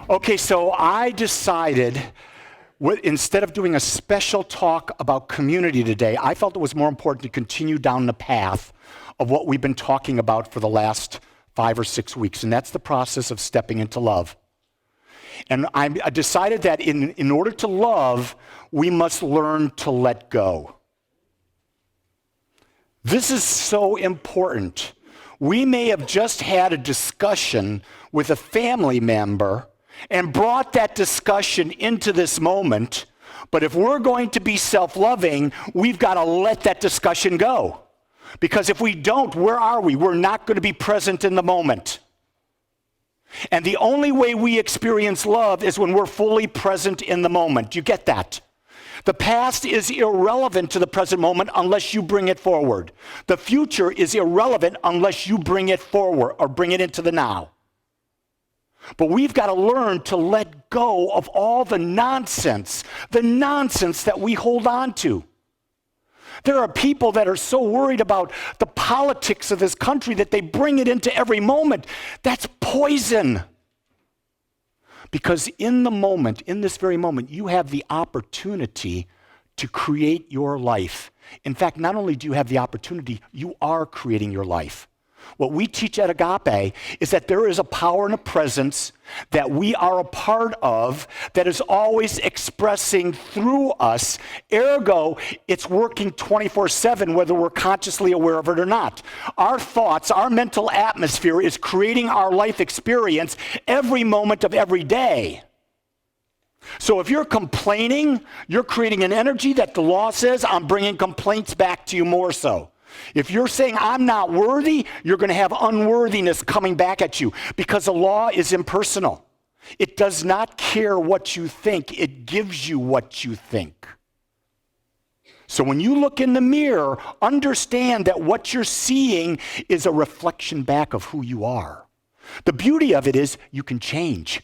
Okay, so I decided, instead of doing a special talk about community today, I felt it was more important to continue down the path of what we've been talking about for the last 5 or 6 weeks, and that's the process of stepping into love. And I decided that in order to love, we must learn to let go. This is so important. We may have just had a discussion with a family member and brought that discussion into this moment, but if we're going to be self-loving, we've got to let that discussion go. Because if we don't, where are we? We're not going to be present in the moment. And the only way we experience love is when we're fully present in the moment. You get that? The past is irrelevant to the present moment unless you bring it forward. The future is irrelevant unless you bring it forward or bring it into the now. But we've got to learn to let go of all the nonsense that we hold on to. There are people that are so worried about the politics of this country that they bring it into every moment. That's poison. Because in the moment, in this very moment, you have the opportunity to create your life. In fact, not only do you have the opportunity, you are creating your life. What we teach at Agape is that there is a power and a presence that we are a part of that is always expressing through us. Ergo, it's working 24/7 whether we're consciously aware of it or not. Our thoughts, our mental atmosphere is creating our life experience every moment of every day. So if you're complaining, you're creating an energy that the law says, I'm bringing complaints back to you more so. If you're saying, I'm not worthy, you're going to have unworthiness coming back at you because the law is impersonal. It does not care what you think. It gives you what you think. So when you look in the mirror, understand that what you're seeing is a reflection back of who you are. The beauty of it is you can change,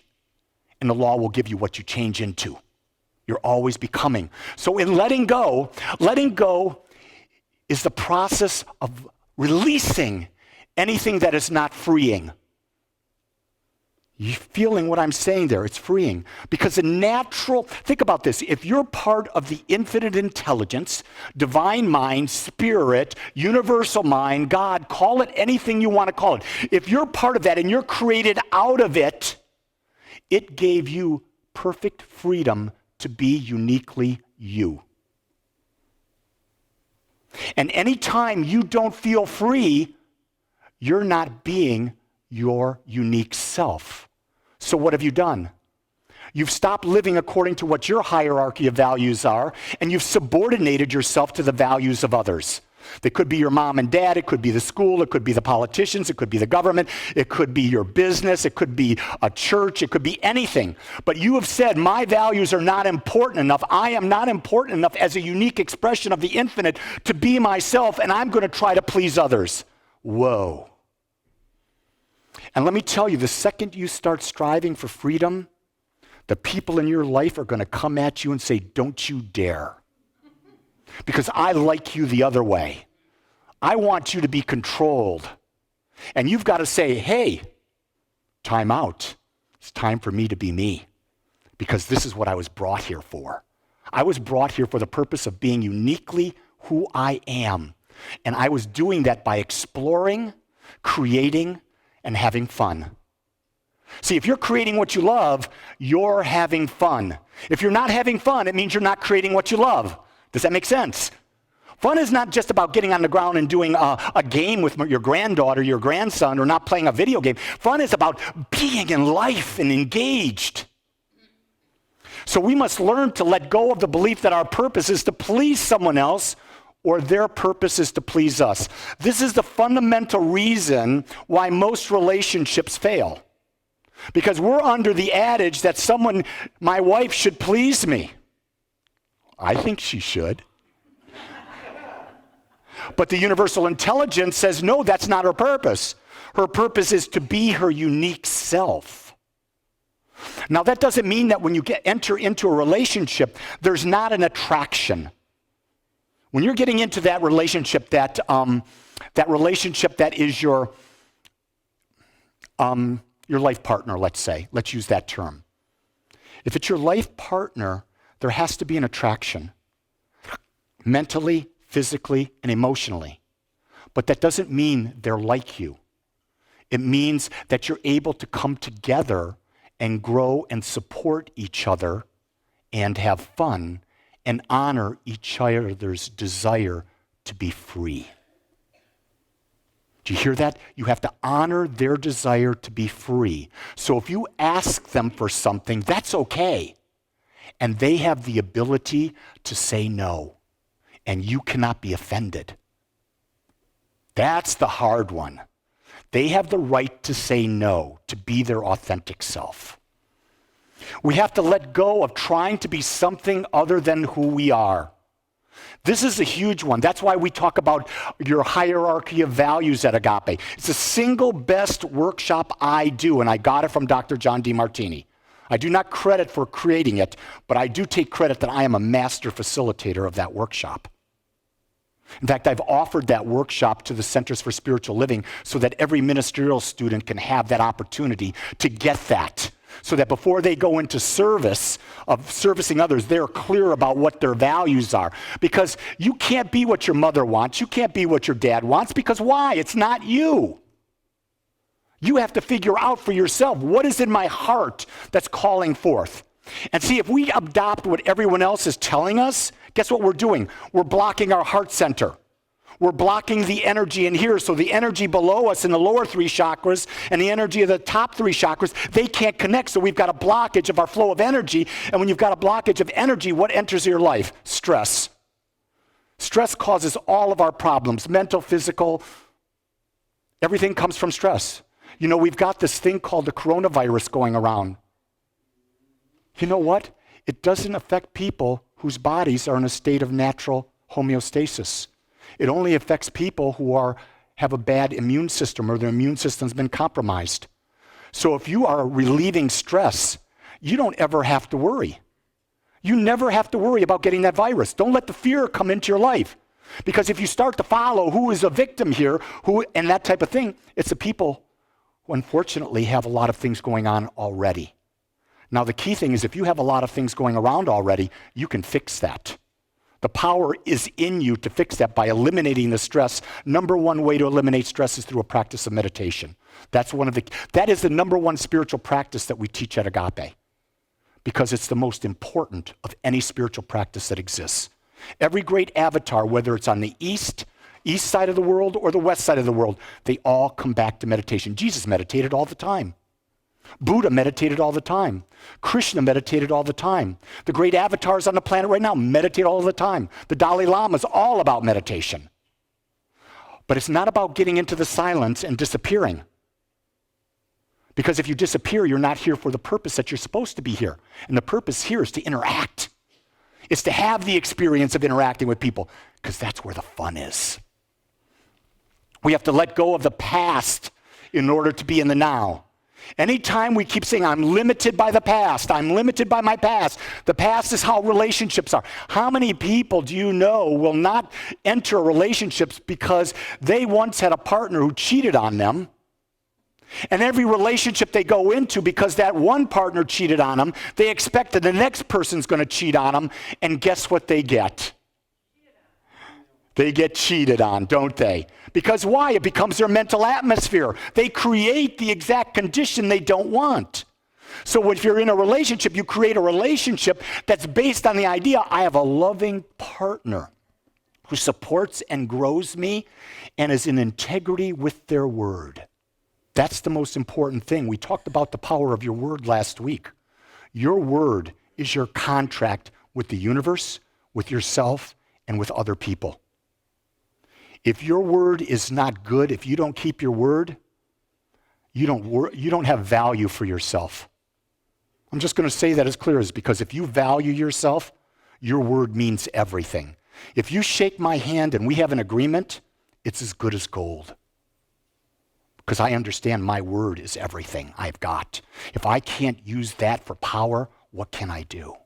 and the law will give you what you change into. You're always becoming. So in letting go is the process of releasing anything that is not freeing. You feeling what I'm saying there? It's freeing. Because think about this. If you're part of the infinite intelligence, divine mind, spirit, universal mind, God, call it anything you want to call it. If you're part of that and you're created out of it, it gave you perfect freedom to be uniquely you. And anytime you don't feel free, you're not being your unique self. So what have you done? You've stopped living according to what your hierarchy of values are, and you've subordinated yourself to the values of others. They could be your mom and dad, it could be the school, it could be the politicians, it could be the government, it could be your business, it could be a church, it could be anything. But you have said, my values are not important enough. I am not important enough as a unique expression of the infinite to be myself, and I'm going to try to please others. Whoa. And let me tell you, the second you start striving for freedom, the people in your life are going to come at you and say, don't you dare. Because I like you the other way. I want you to be controlled. And you've got to say, hey, time out. It's time for me to be me. Because this is what I was brought here for. I was brought here for the purpose of being uniquely who I am. And I was doing that by exploring, creating, and having fun. See, if you're creating what you love, you're having fun. If you're not having fun, it means you're not creating what you love. Does that make sense? Fun is not just about getting on the ground and doing a game with your granddaughter, your grandson, or not playing a video game. Fun is about being in life and engaged. So we must learn to let go of the belief that our purpose is to please someone else or their purpose is to please us. This is the fundamental reason why most relationships fail. Because we're under the adage that my wife should please me. I think she should. But the universal intelligence says, no, that's not her purpose. Her purpose is to be her unique self. Now, that doesn't mean that when you enter into a relationship, there's not an attraction. When you're getting into that relationship, that relationship that is your life partner, let's say. Let's use that term. If it's your life partner, there has to be an attraction, mentally, physically, and emotionally. But that doesn't mean they're like you. It means that you're able to come together and grow and support each other and have fun and honor each other's desire to be free. Do you hear that? You have to honor their desire to be free. So if you ask them for something, that's okay. And they have the ability to say no. And you cannot be offended. That's the hard one. They have the right to say no, to be their authentic self. We have to let go of trying to be something other than who we are. This is a huge one. That's why we talk about your hierarchy of values at Agape. It's the single best workshop I do, and I got it from Dr. John DeMartini. I do not credit for creating it, but I do take credit that I am a master facilitator of that workshop. In fact, I've offered that workshop to the Centers for Spiritual Living so that every ministerial student can have that opportunity to get that. So that before they go into service of servicing others, they're clear about what their values are. Because you can't be what your mother wants. You can't be what your dad wants. Because why? It's not you. You have to figure out for yourself, what is in my heart that's calling forth? And see, if we adopt what everyone else is telling us, guess what we're doing? We're blocking our heart center. We're blocking the energy in here, so the energy below us in the lower three chakras and the energy of the top three chakras, they can't connect, so we've got a blockage of our flow of energy, and when you've got a blockage of energy, what enters your life? Stress. Stress causes all of our problems, mental, physical, everything comes from stress. You know, we've got this thing called the coronavirus going around. You know what? It doesn't affect people whose bodies are in a state of natural homeostasis. It only affects people who have a bad immune system or their immune system's been compromised. So if you are relieving stress, you don't ever have to worry. You never have to worry about getting that virus. Don't let the fear come into your life. Because if you start to follow who is a victim here, and that type of thing, it's the people who unfortunately have a lot of things going on already. Now the key thing is if you have a lot of things going around already, you can fix that. The power is in you to fix that by eliminating the stress. Number one way to eliminate stress is through a practice of meditation. That is the number one spiritual practice that we teach at Agape, because it's the most important of any spiritual practice that exists. Every great avatar, whether it's on the east side of the world or the west side of the world, they all come back to meditation. Jesus meditated all the time. Buddha meditated all the time. Krishna meditated all the time. The great avatars on the planet right now meditate all the time. The Dalai Lama is all about meditation. But it's not about getting into the silence and disappearing. Because if you disappear, you're not here for the purpose that you're supposed to be here. And the purpose here is to interact. It's to have the experience of interacting with people, because that's where the fun is. We have to let go of the past in order to be in the now. Anytime we keep saying, I'm limited by the past, I'm limited by my past, the past is how relationships are. How many people do you know will not enter relationships because they once had a partner who cheated on them? And every relationship they go into, because that one partner cheated on them, they expect that the next person's going to cheat on them, and guess what they get? They get cheated on, don't they? Because why? It becomes their mental atmosphere. They create the exact condition they don't want. So if you're in a relationship, you create a relationship that's based on the idea, I have a loving partner who supports and grows me and is in integrity with their word. That's the most important thing. We talked about the power of your word last week. Your word is your contract with the universe, with yourself, and with other people. If your word is not good, if you don't keep your word, you don't have value for yourself. I'm just going to say that as clear as, because if you value yourself, your word means everything. If you shake my hand and we have an agreement, it's as good as gold. Because I understand my word is everything I've got. If I can't use that for power, what can I do?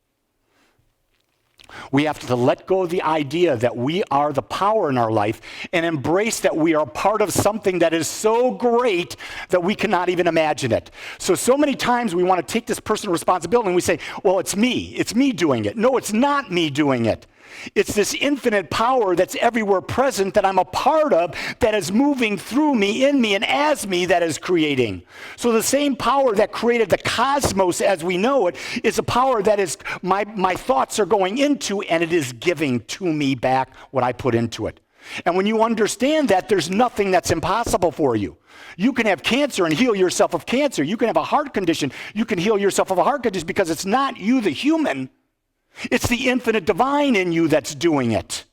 We have to let go of the idea that we are the power in our life and embrace that we are part of something that is so great that we cannot even imagine it. So many times we want to take this personal responsibility and we say, well, it's me doing it. No, it's not me doing it. It's this infinite power that's everywhere present that I'm a part of, that is moving through me, in me, and as me, that is creating. So the same power that created the cosmos as we know it is a power that is my thoughts are going into, and it is giving to me back what I put into it. And when you understand that, there's nothing that's impossible for you. You can have cancer and heal yourself of cancer. You can have a heart condition. You can heal yourself of a heart condition because it's not you, the human. It's the infinite divine in you that's doing it.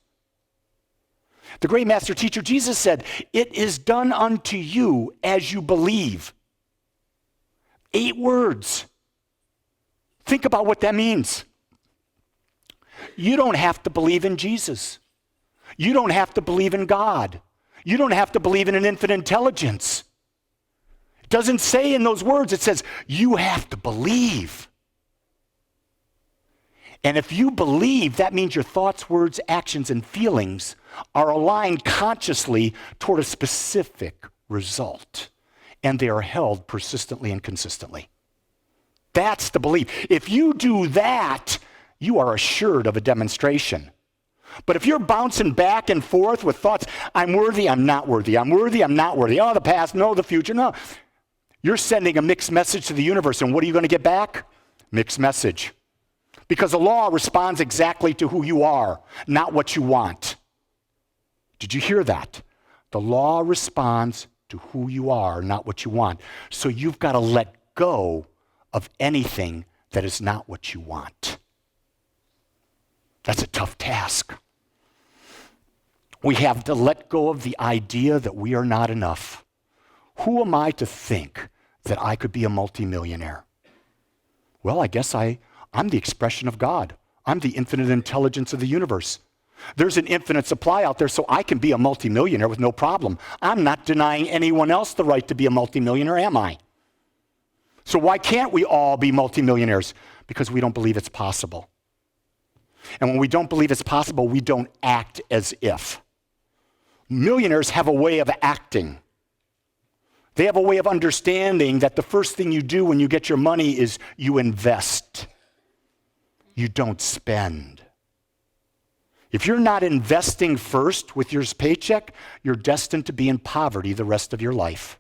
The great master teacher Jesus said, "It is done unto you as you believe." 8 words. Think about what that means. You don't have to believe in Jesus. You don't have to believe in God. You don't have to believe in an infinite intelligence. It doesn't say in those words, it says, you have to believe. And if you believe, that means your thoughts, words, actions, and feelings are aligned consciously toward a specific result. And they are held persistently and consistently. That's the belief. If you do that, you are assured of a demonstration. But if you're bouncing back and forth with thoughts, I'm worthy, I'm not worthy, I'm worthy, I'm not worthy, oh, the past, no, the future, no. You're sending a mixed message to the universe, and what are you going to get back? Mixed message. Because the law responds exactly to who you are, not what you want. Did you hear that? The law responds to who you are, not what you want. So you've got to let go of anything that is not what you want. That's a tough task. We have to let go of the idea that we are not enough. Who am I to think that I could be a multimillionaire? Well, I guess I'm the expression of God. I'm the infinite intelligence of the universe. There's an infinite supply out there, so I can be a multimillionaire with no problem. I'm not denying anyone else the right to be a multimillionaire, am I? So why can't we all be multimillionaires? Because we don't believe it's possible. And when we don't believe it's possible, we don't act as if. Millionaires have a way of acting. They have a way of understanding that the first thing you do when you get your money is you invest. You don't spend. If you're not investing first with your paycheck, you're destined to be in poverty the rest of your life.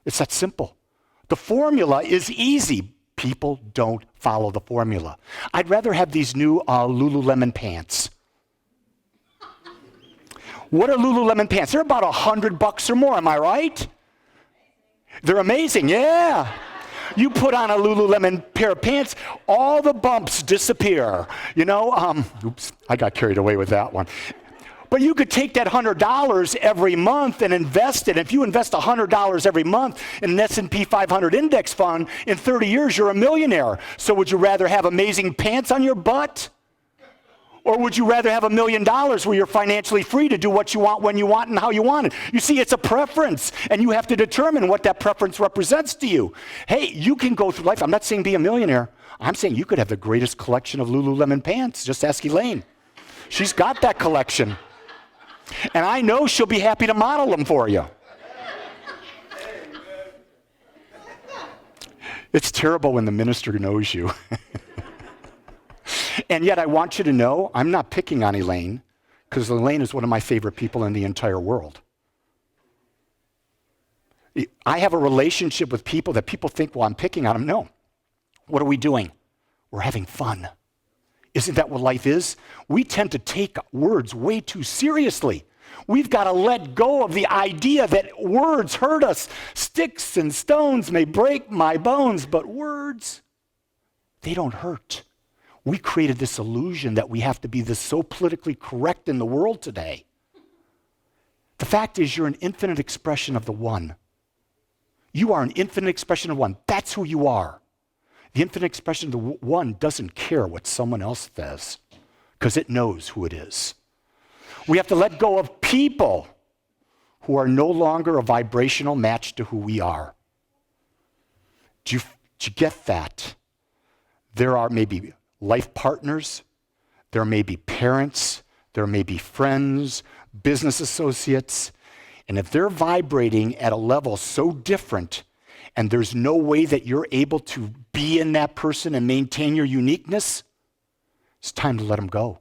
It's that simple. The formula is easy. People don't follow the formula. I'd rather have these new Lululemon pants. What are Lululemon pants? They're about $100 or more, am I right? They're amazing, yeah. You put on a Lululemon pair of pants, all the bumps disappear. You know, oops, I got carried away with that one. But you could take that $100 every month and invest it. If you invest $100 every month in an S&P 500 index fund, in 30 years, you're a millionaire. So would you rather have amazing pants on your butt? Or would you rather have $1 million where you're financially free to do what you want, when you want, and how you want it? You see, it's a preference, and you have to determine what that preference represents to you. Hey, you can go through life. I'm not saying be a millionaire. I'm saying you could have the greatest collection of Lululemon pants. Just ask Elaine. She's got that collection. And I know she'll be happy to model them for you. It's terrible when the minister knows you. And yet I want you to know, I'm not picking on Elaine, because Elaine is one of my favorite people in the entire world. I have a relationship with people that people think, well, I'm picking on them. No. What are we doing? We're having fun. Isn't that what life is? We tend to take words way too seriously. We've got to let go of the idea that words hurt us. Sticks and stones may break my bones, but words, they don't hurt. We created this illusion that we have to be this so politically correct in the world today. The fact is, you're an infinite expression of the one. You are an infinite expression of one. That's who you are. The infinite expression of the one doesn't care what someone else says, because it knows who it is. We have to let go of people who are no longer a vibrational match to who we are. Do you get that? There are maybe life partners, There may be parents, there may be friends, business associates, and if they're vibrating at a level so different and there's no way that you're able to be in that person and maintain your uniqueness, it's time to let them go.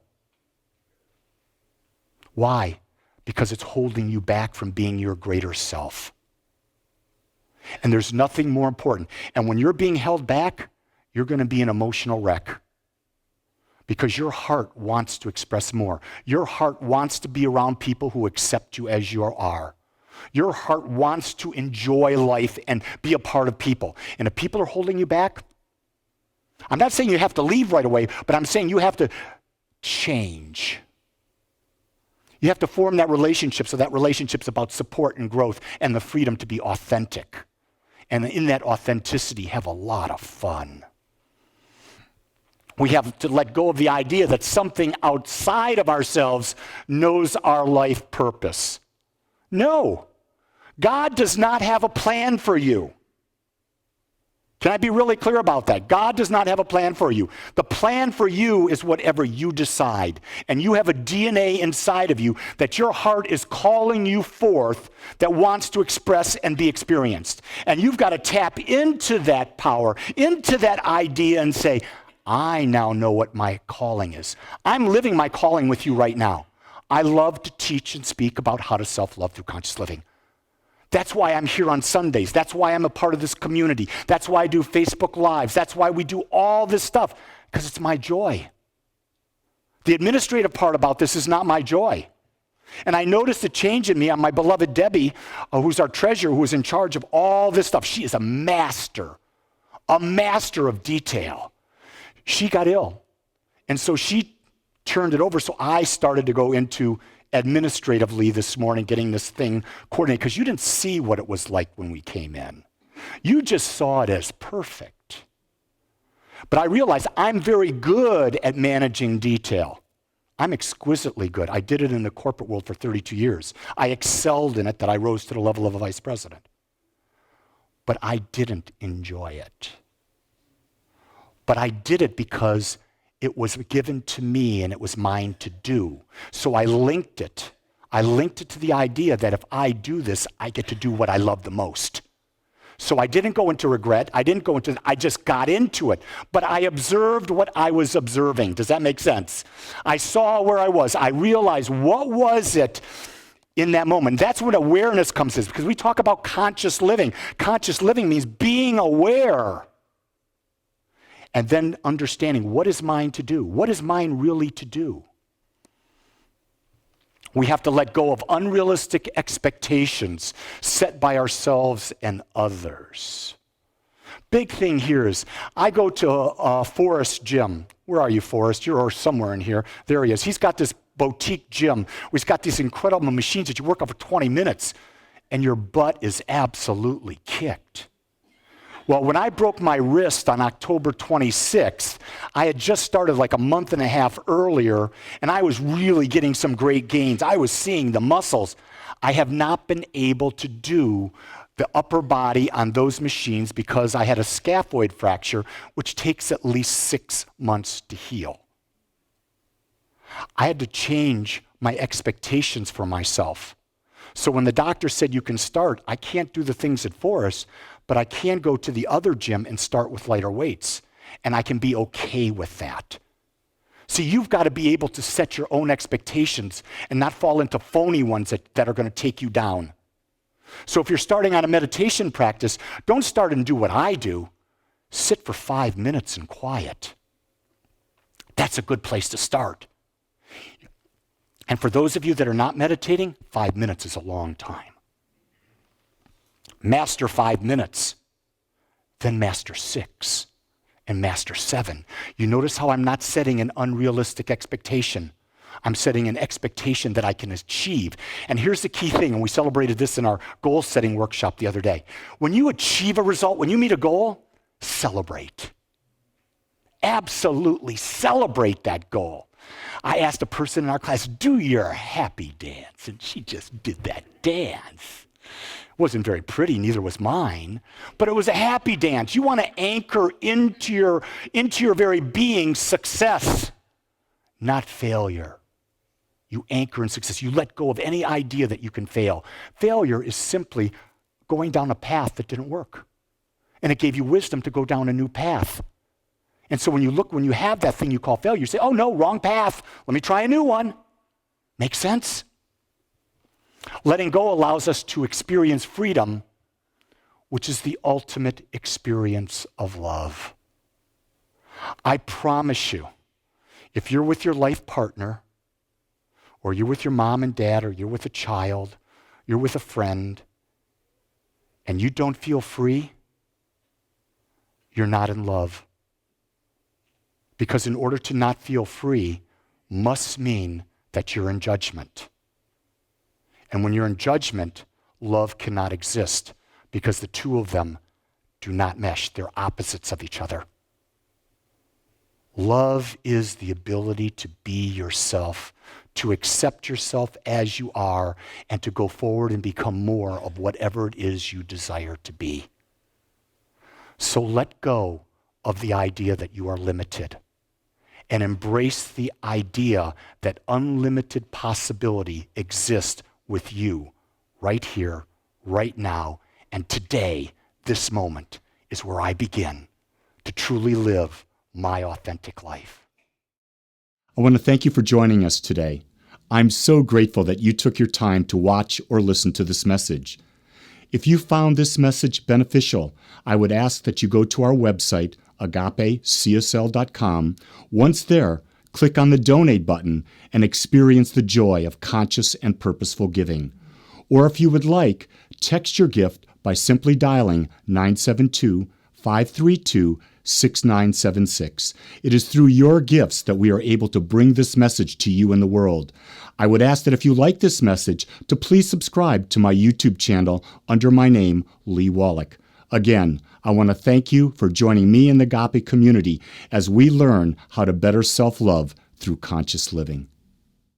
Why? Because it's holding you back from being your greater self. And there's nothing more important. And when you're being held back, you're going to be an emotional wreck. Because your heart wants to express more. Your heart wants to be around people who accept you as you are. Your heart wants to enjoy life and be a part of people. And if people are holding you back, I'm not saying you have to leave right away, but I'm saying you have to change. You have to form that relationship so that relationship's about support and growth and the freedom to be authentic. And in that authenticity, have a lot of fun. We have to let go of the idea that something outside of ourselves knows our life purpose. No, God does not have a plan for you. Can I be really clear about that? God does not have a plan for you. The plan for you is whatever you decide. And you have a DNA inside of you that your heart is calling you forth that wants to express and be experienced. And you've got to tap into that power, into that idea and say, I now know what my calling is. I'm living my calling with you right now. I love to teach and speak about how to self-love through conscious living. That's why I'm here on Sundays. That's why I'm a part of this community. That's why I do Facebook Lives. That's why we do all this stuff, because it's my joy. The administrative part about this is not my joy. And I noticed a change in me on my beloved Debbie, who's our treasurer, who is in charge of all this stuff. She is a master of detail. She got ill, and so she turned it over, so I started to go into administratively this morning, getting this thing coordinated, because you didn't see what it was like when we came in. You just saw it as perfect. But I realized I'm very good at managing detail. I'm exquisitely good. I did it in the corporate world for 32 years. I excelled in it that I rose to the level of a vice president. But I didn't enjoy it. But I did it because it was given to me and it was mine to do. So I linked it. I linked it to the idea that if I do this, I get to do what I love the most. So I didn't go into regret. I just got into it. But I observed what I was observing. Does that make sense? I saw where I was. I realized what was it in that moment. That's when awareness comes in, because we talk about conscious living. Conscious living means being aware. And then understanding what is mine to do. What is mine really to do? We have to let go of unrealistic expectations set by ourselves and others. Big thing here is I go to a Forrest gym. Where are you, Forrest? You're somewhere in here. There he is. He's got this boutique gym where he's got these incredible machines that you work on for 20 minutes and your butt is absolutely kicked. Well, when I broke my wrist on October 26th, I had just started like a month and a half earlier, and I was really getting some great gains. I was seeing the muscles. I have not been able to do the upper body on those machines because I had a scaphoid fracture, which takes at least 6 months to heal. I had to change my expectations for myself. So when the doctor said you can start, I can't do the things at Forrest, but I can go to the other gym and start with lighter weights, and I can be okay with that. See, you've got to be able to set your own expectations and not fall into phony ones that are going to take you down. So if you're starting on a meditation practice, don't start and do what I do. Sit for 5 minutes in quiet. That's a good place to start. And for those of you that are not meditating, 5 minutes is a long time. Master 5 minutes, then master 6, and master 7. You notice how I'm not setting an unrealistic expectation. I'm setting an expectation that I can achieve. And here's the key thing, and we celebrated this in our goal setting workshop the other day. When you achieve a result, when you meet a goal, celebrate. Absolutely celebrate that goal. I asked a person in our class, do your happy dance, and she just did that dance. It wasn't very pretty, neither was mine, but it was a happy dance. You want to anchor into your very being success, not failure. You anchor in success. You let go of any idea that you can fail. Failure is simply going down a path that didn't work. And it gave you wisdom to go down a new path. And so when you have that thing you call failure, you say, oh no, wrong path. Let me try a new one. Make sense? Letting go allows us to experience freedom, which is the ultimate experience of love. I promise you, if you're with your life partner, or you're with your mom and dad, or you're with a child, you're with a friend, and you don't feel free, you're not in love. Because in order to not feel free must mean that you're in judgment. And when you're in judgment, love cannot exist because the two of them do not mesh. They're opposites of each other. Love is the ability to be yourself, to accept yourself as you are, and to go forward and become more of whatever it is you desire to be. So let go of the idea that you are limited and embrace the idea that unlimited possibility exists with you right here, right now, and today, this moment is where I begin to truly live my authentic life. I want to thank you for joining us today. I'm so grateful that you took your time to watch or listen to this message. If you found this message beneficial, I would ask that you go to our website, agapecsl.com. Once there, click on the donate button and experience the joy of conscious and purposeful giving. Or if you would like, text your gift by simply dialing 972-532-6976. It is through your gifts that we are able to bring this message to you in the world. I would ask that if you like this message, to please subscribe to my YouTube channel under my name, Lee Wolak. Again, I want to thank you for joining me in the Agape community as we learn how to better self-love through conscious living.